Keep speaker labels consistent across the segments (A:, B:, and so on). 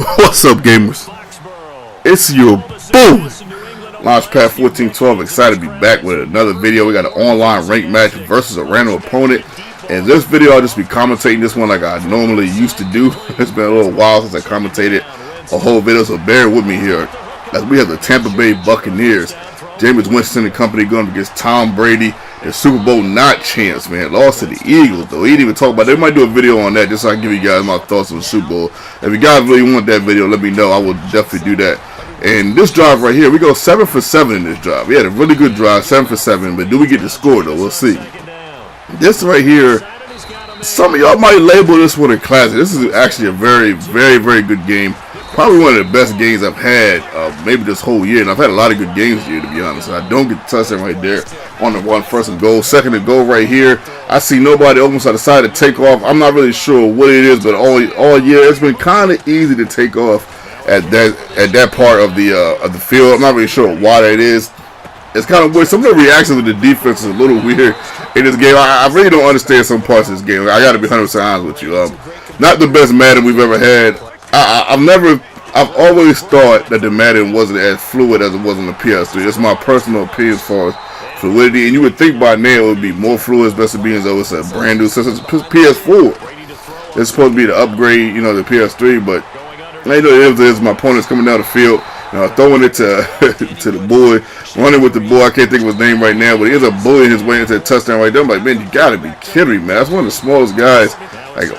A: What's up, gamers? It's your boy, Launchpad 1412. Excited to be back with another video. We got an online ranked match versus a random opponent. In this video, I'll just be commentating this one like I normally used to do. It's been a little while since I commentated a whole video, so bear with me here. As we have the Tampa Bay Buccaneers, Jameis Winston and company going against Tom Brady. The Super Bowl not chance, man. Lost to the Eagles, though. He didn't even talk about it. They might do a video on that just so I can give you guys my thoughts on the Super Bowl. If you guys really want that video, let me know. I will definitely do that. And this drive right here, we go 7 for 7 in this drive. We had a really good drive, 7 for 7. But do we get the score, though? We'll see. This right here, some of y'all might label this one a classic. This is actually a very, very, very good game. Probably one of the best games I've had maybe this whole year. And I've had a lot of good games here, to be honest. I don't get the touchdown right there on the one first and goal. Second and goal right here. I see nobody open, so I decided to take off. I'm not really sure what it is, but all year it's been kind of easy to take off at that part of the field. I'm not really sure why that is. It's kind of weird. Some of the reactions of the defense is a little weird in this game. I really don't understand some parts of this game. I got to be 100% honest with you. Not the best Madden we've ever had. I've always thought that the Madden wasn't as fluid as it was on the PS3. It's my personal opinion as far as fluidity. And you would think by now it would be more fluid, especially being as though it's a brand new system. It's PS4. It's supposed to be the upgrade, the PS3. But it is. My opponent's coming down the field. Throwing it to the boy, running with the boy. I can't think of his name right now, but he is a bully in his way into a touchdown right there. I'm like, man, you gotta be kidding me, man. That's one of the smallest guys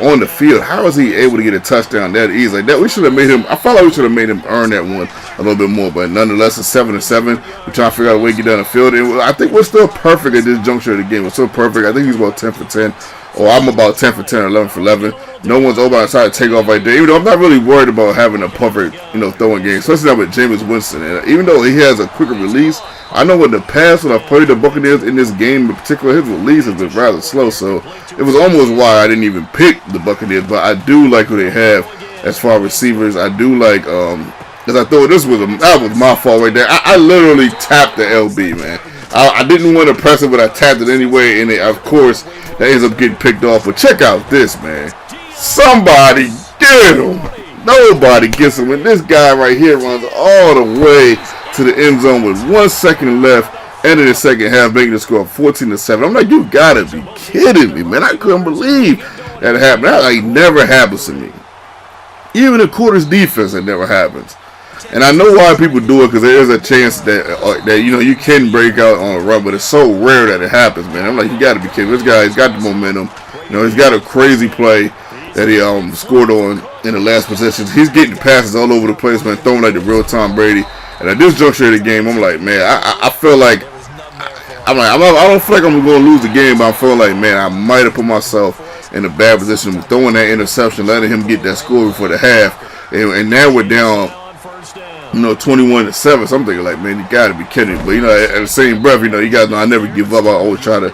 A: on the field. How is he able to get a touchdown that easy like that? We should have made him. I felt like we should have made him earn that one a little bit more, but nonetheless, it's 7 to 7. We're trying to figure out a way to get down the field, and I think we're still perfect at this juncture of the game. We're still perfect. I think he's about 10 for 10. Or I'm about 10 for 10 or 11 for 11. No one's open. I decided to take off right there. Even though I'm not really worried about having a perfect, throwing game. Especially not with Jameis Winston. And even though he has a quicker release, I know in the past when I've played the Buccaneers in this game in particular, his release has been rather slow. So it was almost why I didn't even pick the Buccaneers. But I do like who they have as far as receivers. I do like, because I thought that was my fault right there. I literally tapped the LB, man. I didn't want to press it, but I tapped it anyway, and of course, that ends up getting picked off. But check out this, man. Somebody get him. Nobody gets him. And this guy right here runs all the way to the end zone with 1 second left, end of the second half, making the score 14 to 7. I'm like, you gotta be kidding me, man. I couldn't believe that happened. That never happens to me. Even in quarters defense, it never happens. And I know why people do it, because there is a chance that you can break out on a run, but it's so rare that it happens, man. I'm like, you got to be kidding. This guy, he's got the momentum. He's got a crazy play that he scored on in the last possession. He's getting passes all over the place, man, throwing like the real Tom Brady. And at this juncture of the game, I'm like, man, I feel like I don't feel like I'm going to lose the game, but I feel like, man, I might have put myself in a bad position with throwing that interception, letting him get that score before the half, and now we're down 21 to 7. So I'm thinking like, man, you gotta be kidding. But at the same breath, you guys know I never give up. I always try to,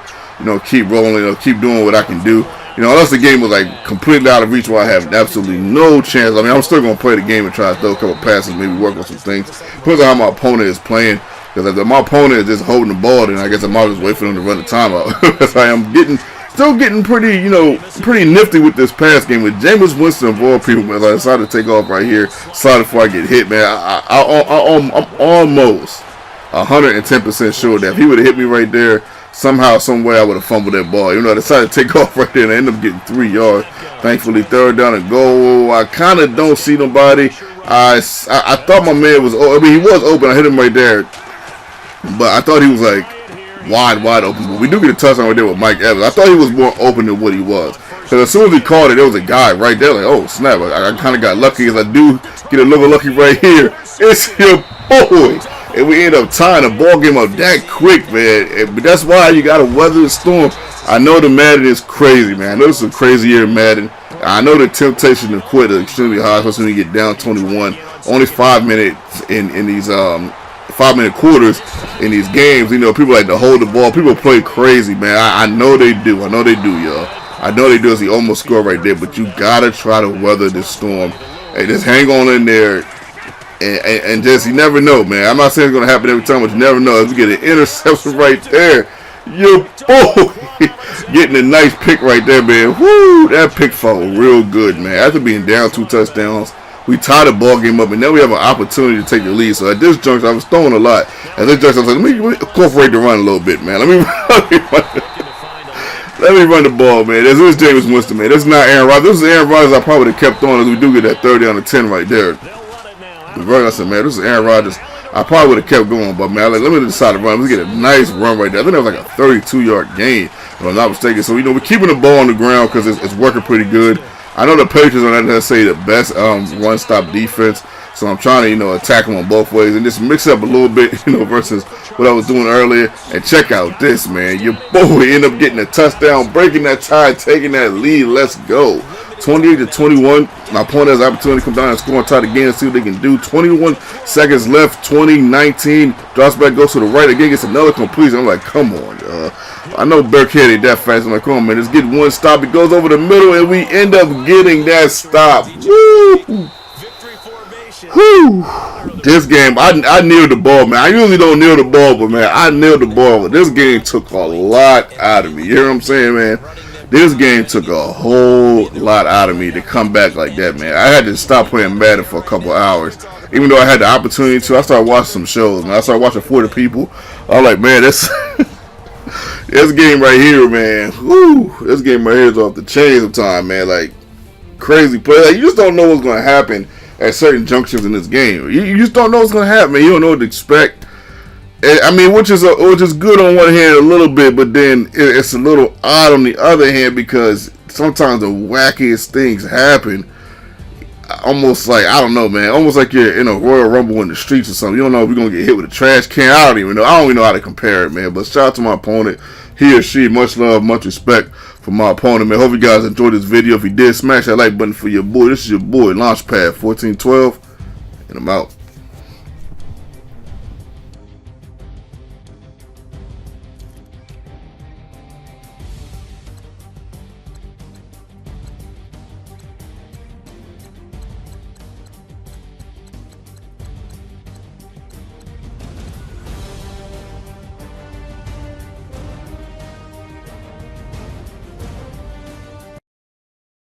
A: keep rolling, keep doing what I can do. Unless the game was like completely out of reach where I have absolutely no chance. I mean, I'm still gonna play the game and try to throw a couple passes, maybe work on some things. Depends on how my opponent is playing. Because if my opponent is just holding the ball, then I guess I might just wait for them to run the timeout. Because I am still getting pretty, pretty nifty with this pass game. With Jameis Winston of all people, man, I decided to take off right here, slide before I get hit, man. I'm almost 110% sure that if he would have hit me right there, somehow, some way, I would have fumbled that ball. I decided to take off right there, and I ended up getting 3 yards. Thankfully, third down and goal. I kind of don't see nobody. I thought my man was, he was open. I hit him right there, but I thought he was like wide open. But we do get a touchdown right there with Mike Evans. I thought he was more open than what he was. Because as soon as he called it, there was a guy right there. Like, oh snap! I kind of got lucky, as I do get a little lucky right here. It's your boy, and we end up tying the ball game up that quick, man. But that's why you got to weather the storm. I know the Madden is crazy, man. I know it's a crazy year Madden. I know the temptation to quit is extremely high, especially when you get down 21. Only 5 minutes in these 5-minute quarters in these games. People like to hold the ball. People play crazy, man. I know they do. Y'all. I know they do. As he almost scored right there, but you gotta try to weather this storm and just hang on in there. And just, you never know, man. I'm not saying it's gonna happen every time, but you never know. If you get an interception right there, your boy getting a nice pick right there, man. Woo! That pick felt real good, man. After being down 2 touchdowns, we tie the ball game up, and then we have an opportunity to take the lead. So at this juncture, I was throwing a lot. At this juncture, I was like, let me incorporate the run a little bit, man. Let me run the ball, man. This is Jameis Winston, man. This is not Aaron Rodgers. This is Aaron Rodgers I probably would have kept on as we do get that 30 on the 10 right there. I said, man, this is Aaron Rodgers. I probably would have kept going, but man, let me decide to run. Let's get a nice run right there. I think that was like a 32-yard gain, if I'm not mistaken. So, we're keeping the ball on the ground because it's working pretty good. I know the Patriots are not necessarily the best run-stop defense, so I'm trying to, attack them on both ways and just mix it up a little bit, versus what I was doing earlier. And check out this, man. Your boy ended up getting a touchdown, breaking that tie, taking that lead. Let's go. 28-21. My opponent has the opportunity to come down and score and tie the game and see what they can do. 21 seconds left. 20-19. Drops back, goes to the right again, gets another completion. I'm like, come on. I know Burkhead ain't that fast. I'm like, come on, man. Let's get one stop. It goes over the middle, and we end up getting that stop. Woo! Whew. This game, I nailed the ball, man. I usually don't nail the ball, but, man, I nailed the ball. But this game took a lot out of me. You hear what I'm saying, man? This game took a whole lot out of me to come back like that, man. I had to stop playing Madden for a couple hours. Even though I had the opportunity to, I started watching some shows, man. I started watching 40 People. I was like, man, this game right here, man. Woo, this game right here is off the chain sometimes, man. Like, crazy play. Like, you just don't know what's going to happen at certain junctions in this game. You just don't know what's going to happen, man. You don't know what to expect. I mean, which is good on one hand a little bit, but then it's a little odd on the other hand because sometimes the wackiest things happen. Almost like, I don't know, man. Almost like you're in a Royal Rumble in the streets or something. You don't know if you're going to get hit with a trash can. I don't even know how to compare it, man. But shout out to my opponent. He or she, much love, much respect for my opponent, man. Hope you guys enjoyed this video. If you did, smash that like button for your boy. This is your boy, Launchpad 1412, and I'm out.